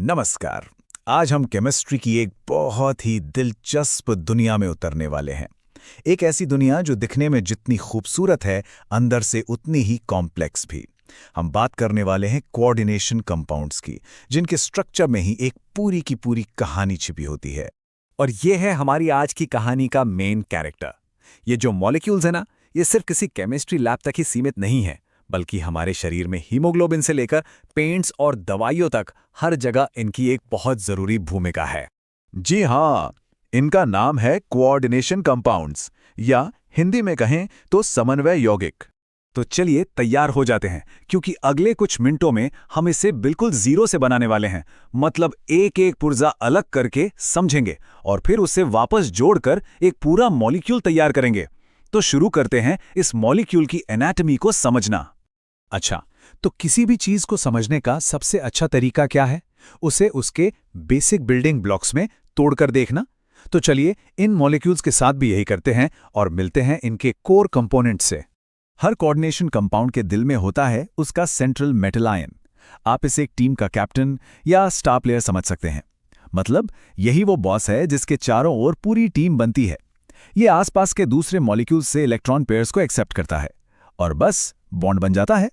नमस्कार। आज हम केमिस्ट्री की एक बहुत ही दिलचस्प दुनिया में उतरने वाले हैं। एक ऐसी दुनिया जो दिखने में जितनी खूबसूरत है, अंदर से उतनी ही कॉम्प्लेक्स भी। हम बात करने वाले हैं कोऑर्डिनेशन कंपाउंड्स की, जिनके स्ट्रक्चर में ही एक पूरी की पूरी कहानी छिपी होती है। और ये है हमारी आज की कहानी का मेन कैरेक्टर। ये जो मॉलिक्यूल्स है ना, ये सिर्फ किसी केमिस्ट्री लैब तक ही सीमित नहीं है, बल्कि हमारे शरीर में हीमोग्लोबिन से लेकर पेंट्स और दवाइयों तक हर जगह इनकी एक बहुत जरूरी भूमिका है। जी हाँ, इनका नाम है कोऑर्डिनेशन कंपाउंड्स, या हिंदी में कहें तो समन्वय यौगिक। तो चलिए तैयार हो जाते हैं, क्योंकि अगले कुछ मिनटों में हम इसे बिल्कुल जीरो से बनाने वाले हैं। मतलब एक एक पुर्जा अलग करके समझेंगे और फिर उसे वापस जोड़कर एक पूरा मॉलिक्यूल तैयार करेंगे। तो शुरू करते हैं इस मॉलिक्यूल की एनाटॉमी को समझना। अच्छा, तो किसी भी चीज को समझने का सबसे अच्छा तरीका क्या है? उसे उसके बेसिक बिल्डिंग ब्लॉक्स में तोड़कर देखना। तो चलिए इन मॉलिक्यूल्स के साथ भी यही करते हैं और मिलते हैं इनके कोर कंपोनेंट से। हर कोऑर्डिनेशन कंपाउंड के दिल में होता है उसका सेंट्रल मेटल आयन। आप इसे एक टीम का कैप्टन या स्टार प्लेयर समझ सकते हैं। मतलब यही वो बॉस है जिसके चारों ओर पूरी टीम बनती है। ये आसपास के दूसरे मॉलिक्यूल्स से इलेक्ट्रॉन पेयर्स को एक्सेप्ट करता है और बस बॉन्ड बन जाता है।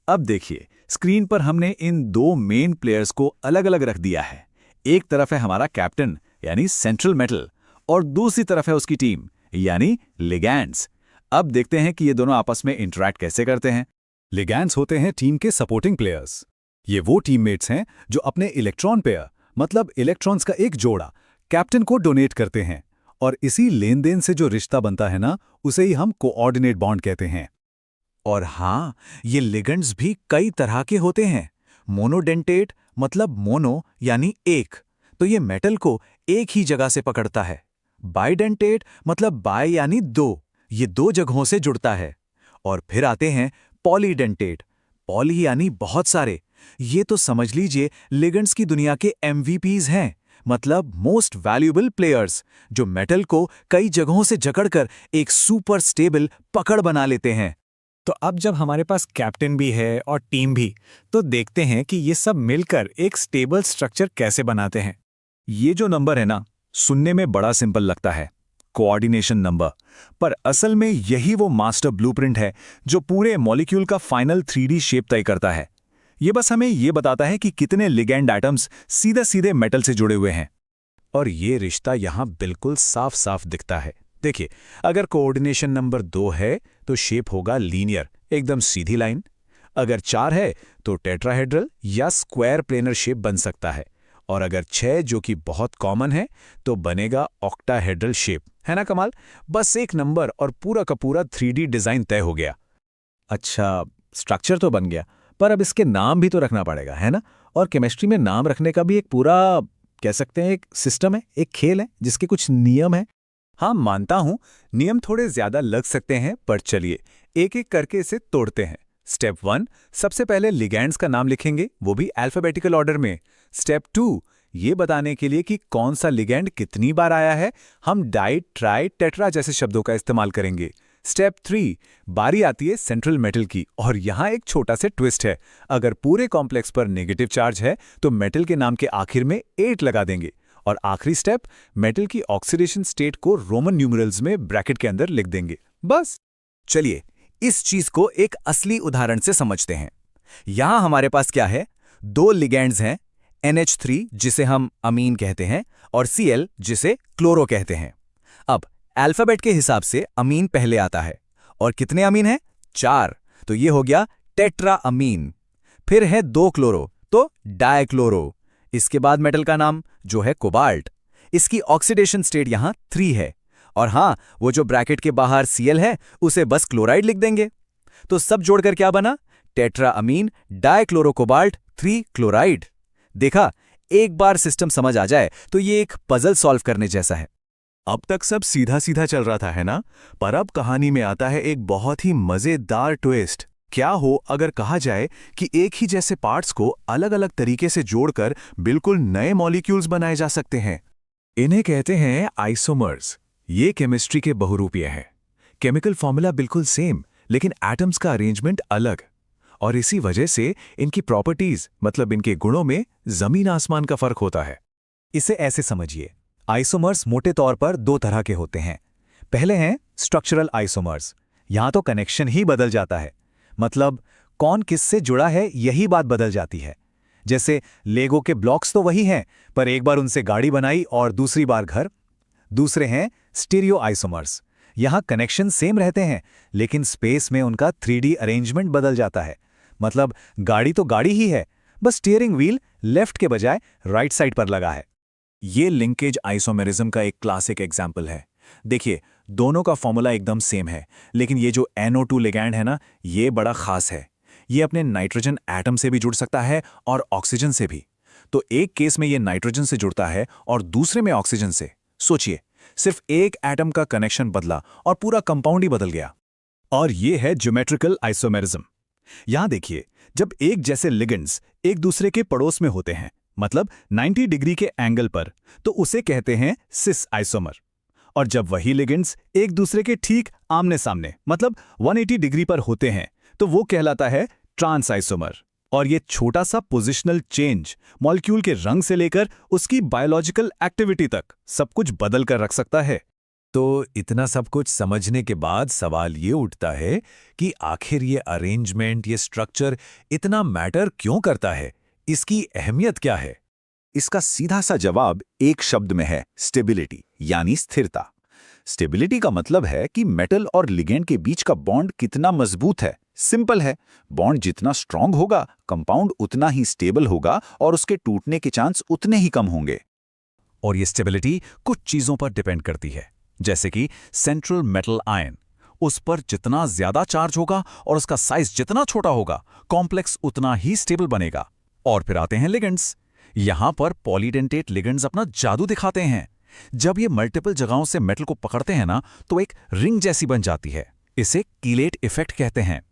अब देखिए, स्क्रीन पर हमने इन दो मेन प्लेयर्स को अलग अलग रख दिया है। एक तरफ है हमारा कैप्टन यानी सेंट्रल मेटल, और दूसरी तरफ है उसकी टीम यानी लिगैंड्स। अब देखते हैं कि ये दोनों आपस में इंटरैक्ट कैसे करते हैं। लिगैंड्स होते हैं टीम के सपोर्टिंग प्लेयर्स। ये वो टीममेट्स हैं जो अपने इलेक्ट्रॉन पेयर, मतलब इलेक्ट्रॉन्स का एक जोड़ा, कैप्टन को डोनेट करते हैं। और इसी लेन देन से जो रिश्ता बनता है ना, उसे ही हम कोऑर्डिनेट बॉन्ड कहते हैं। और हाँ, ये लिगेंड्स भी कई तरह के होते हैं। मोनोडेंटेट मतलब मोनो यानी एक, तो ये मेटल को एक ही जगह से पकड़ता है। बाइडेंटेट मतलब बाय यानी दो, ये दो जगहों से जुड़ता है। और फिर आते हैं पॉलीडेंटेट, पॉली यानी बहुत सारे। ये तो समझ लीजिए लिगेंड्स की दुनिया के एमवीपीज हैं, मतलब मोस्ट वैल्यूएबल प्लेयर्स, जो मेटल को कई जगहों से जकड़कर एक सुपर स्टेबल पकड़ बना लेते हैं। तो अब जब हमारे पास कैप्टन भी है और टीम भी, तो देखते हैं कि ये सब मिलकर एक स्टेबल स्ट्रक्चर कैसे बनाते हैं। ये जो नंबर है ना, सुनने में बड़ा सिंपल लगता है, कोऑर्डिनेशन नंबर, पर असल में यही वो मास्टर ब्लूप्रिंट है जो पूरे मॉलिक्यूल का फाइनल 3D शेप तय करता है। ये बस हमें ये बताता है कि कितने लिगैंड एटम्स सीधे सीधे मेटल से जुड़े हुए हैं। और ये रिश्ता यहाँ बिल्कुल साफ साफ दिखता है। देखिए, अगर कोऑर्डिनेशन नंबर 2 है तो शेप होगा लीनियर, एकदम सीधी लाइन। अगर 4 है तो टेट्राहेड्रल या स्क्वायर प्लेनर शेप बन सकता है। और अगर 6, जो कि बहुत कॉमन है, तो बनेगा ऑक्टाहेड्रल शेप। है ना कमाल? बस एक नंबर और पूरा का पूरा 3D डिजाइन तय हो गया। अच्छा, स्ट्रक्चर तो बन गया, पर अब इसके नाम भी तो रखना पड़ेगा, है ना? और केमिस्ट्री में नाम रखने का भी एक पूरा, कह सकते हैं, एक सिस्टम है, एक खेल है जिसके कुछ नियम है। हाँ, मानता हूं नियम थोड़े ज्यादा लग सकते हैं, पर चलिए एक एक करके इसे तोड़ते हैं। स्टेप 1, सबसे पहले लिगैंड्स का नाम लिखेंगे, वो भी अल्फाबेटिकल ऑर्डर में। स्टेप 2, ये बताने के लिए कि कौन सा लिगैंड कितनी बार आया है, हम डाई, ट्राई, टेट्रा जैसे शब्दों का इस्तेमाल करेंगे। स्टेप 3, बारी आती है सेंट्रल मेटल की, और यहाँ एक छोटा सा ट्विस्ट है। अगर पूरे कॉम्प्लेक्स पर नेगेटिव चार्ज है तो मेटल के नाम के आखिर में 8 लगा देंगे। और आखिरी स्टेप, मेटल की ऑक्सीडेशन स्टेट को रोमन न्यूमरल्स में ब्रैकेट के अंदर लिख देंगे। बस। चलिए इस चीज को एक असली उदाहरण से समझते हैं। यहां हमारे पास क्या है? दो लिगैंड्स हैं, NH3 जिसे हम अमीन कहते हैं और Cl जिसे क्लोरो कहते हैं। अब अल्फाबेट के हिसाब से अमीन पहले आता है, और कितने अमीन हैं? 4, तो ये हो गया टेट्रा अमीन। फिर है 2 क्लोरो, तो डायक्लोरो। इसके बाद मेटल का नाम जो है कोबाल्ट। इसकी ऑक्सीडेशन स्टेट यहां 3 है। और हां, वो जो ब्रैकेट के बाहर Cl है उसे बस क्लोराइड लिख देंगे। तो सब जोड़कर क्या बना? Tetra amine डायक्लोरोकोबाल्ट 3 chloride. देखा, एक बार सिस्टम समझ आ जाए तो ये एक पजल सॉल्व करने जैसा है। अब तक सब सीधा सीधा चल रहा था, है ना? पर अब कहानी में आता है एक बहुत ही मजेदार ट्विस्ट। क्या हो अगर कहा जाए कि एक ही जैसे पार्ट्स को अलग अलग तरीके से जोड़कर बिल्कुल नए मॉलिक्यूल्स बनाए जा सकते हैं? इन्हें कहते हैं आइसोमर्स। ये केमिस्ट्री के बहुरूपीय है। केमिकल फॉर्मूला बिल्कुल सेम, लेकिन एटम्स का अरेंजमेंट अलग। और इसी वजह से इनकी प्रॉपर्टीज मतलब इनके गुणों में जमीन आसमान का फर्क होता है। इसे ऐसे समझिए, आइसोमर्स मोटे तौर पर दो तरह के होते हैं। पहले हैं स्ट्रक्चरल आइसोमर्स। यहां तो कनेक्शन ही बदल जाता है, मतलब कौन किससे जुड़ा है यही बात बदल जाती है। जैसे लेगो के ब्लॉक्स तो वही हैं, पर एक बार उनसे गाड़ी बनाई और दूसरी बार घर। दूसरे हैं स्टीरियो आइसोमर्स। यहां कनेक्शन सेम रहते हैं, लेकिन स्पेस में उनका 3D अरेंजमेंट बदल जाता है। मतलब गाड़ी तो गाड़ी ही है, बस स्टीयरिंग व्हील लेफ्ट के बजाय राइट साइड पर लगा है। ये लिंकेज आइसोमेरिज्म का एक क्लासिक एग्जाम्पल है। देखिए, दोनों का फॉर्मूला एकदम सेम है, लेकिन ये जो NO2 लिगैंड है ना, ये बड़ा खास है। ये अपने नाइट्रोजन एटम से भी जुड़ सकता है और ऑक्सीजन से भी। तो एक केस में ये नाइट्रोजन से जुड़ता है और दूसरे में ऑक्सीजन से। सोचिए, सिर्फ एक एटम का कनेक्शन बदला और पूरा कंपाउंड ही बदल गया। और ये है ज्योमेट्रिकल आइसोमेरिज्म। यहां देखिए, जब एक जैसे लिगेंड्स एक दूसरे के पड़ोस में होते हैं, मतलब 90 डिग्री के एंगल पर, तो उसे कहते हैं सिस आइसोमर। और जब वही लिगेंड्स एक दूसरे के ठीक आमने सामने, मतलब 180 डिग्री पर होते हैं, तो वो कहलाता है ट्रांस आइसोमर। और ये छोटा सा पोजिशनल चेंज मॉलिक्यूल के रंग से लेकर उसकी बायोलॉजिकल एक्टिविटी तक सब कुछ बदल कर रख सकता है। तो इतना सब कुछ समझने के बाद सवाल ये उठता है कि आखिर ये अरेंजमेंट, ये स्ट्रक्चर इतना मैटर क्यों करता है? इसकी अहमियत क्या है? इसका सीधा सा जवाब एक शब्द में है, स्टेबिलिटी, यानी स्थिरता। स्टेबिलिटी का मतलब है कि मेटल और लिगेंड के बीच का बॉन्ड कितना मजबूत है। सिंपल है, बॉन्ड जितना स्ट्रांग होगा, कंपाउंड उतना ही स्टेबल होगा और उसके टूटने के चांस उतने ही कम होंगे। और ये स्टेबिलिटी कुछ चीजों पर डिपेंड करती है, जैसे कि सेंट्रल मेटल आयन। उस पर जितना ज्यादा चार्ज होगा और उसका साइज जितना छोटा होगा, कॉम्प्लेक्स उतना ही स्टेबल बनेगा। और फिर आते हैं लिगेंड्स। यहां पर पॉलीडेंटेट लिगेंड्स अपना जादू दिखाते हैं। जब ये मल्टीपल जगहों से मेटल को पकड़ते हैं ना, तो एक रिंग जैसी बन जाती है। इसे कीलेट इफेक्ट कहते हैं।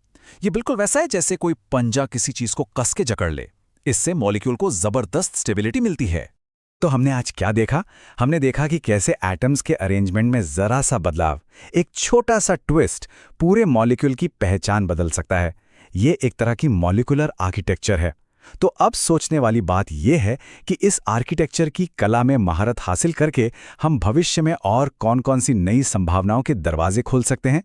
ये बिल्कुल वैसा है जैसे कोई पंजा किसी चीज को कस के जकड़ ले। इससे मॉलिक्यूल को जबरदस्त स्टेबिलिटी मिलती है। तो हमने आज क्या देखा? हमने देखा कि कैसे एटम्स के अरेंजमेंट में जरा सा बदलाव, एक छोटा सा ट्विस्ट, पूरे मॉलिक्यूल की पहचान बदल सकता है। ये एक तरह की मॉलिक्यूलर आर्किटेक्चर है। तो अब सोचने वाली बात यह है कि इस आर्किटेक्चर की कला में महारत हासिल करके हम भविष्य में और कौन-कौन सी नई संभावनाओं के दरवाजे खोल सकते हैं।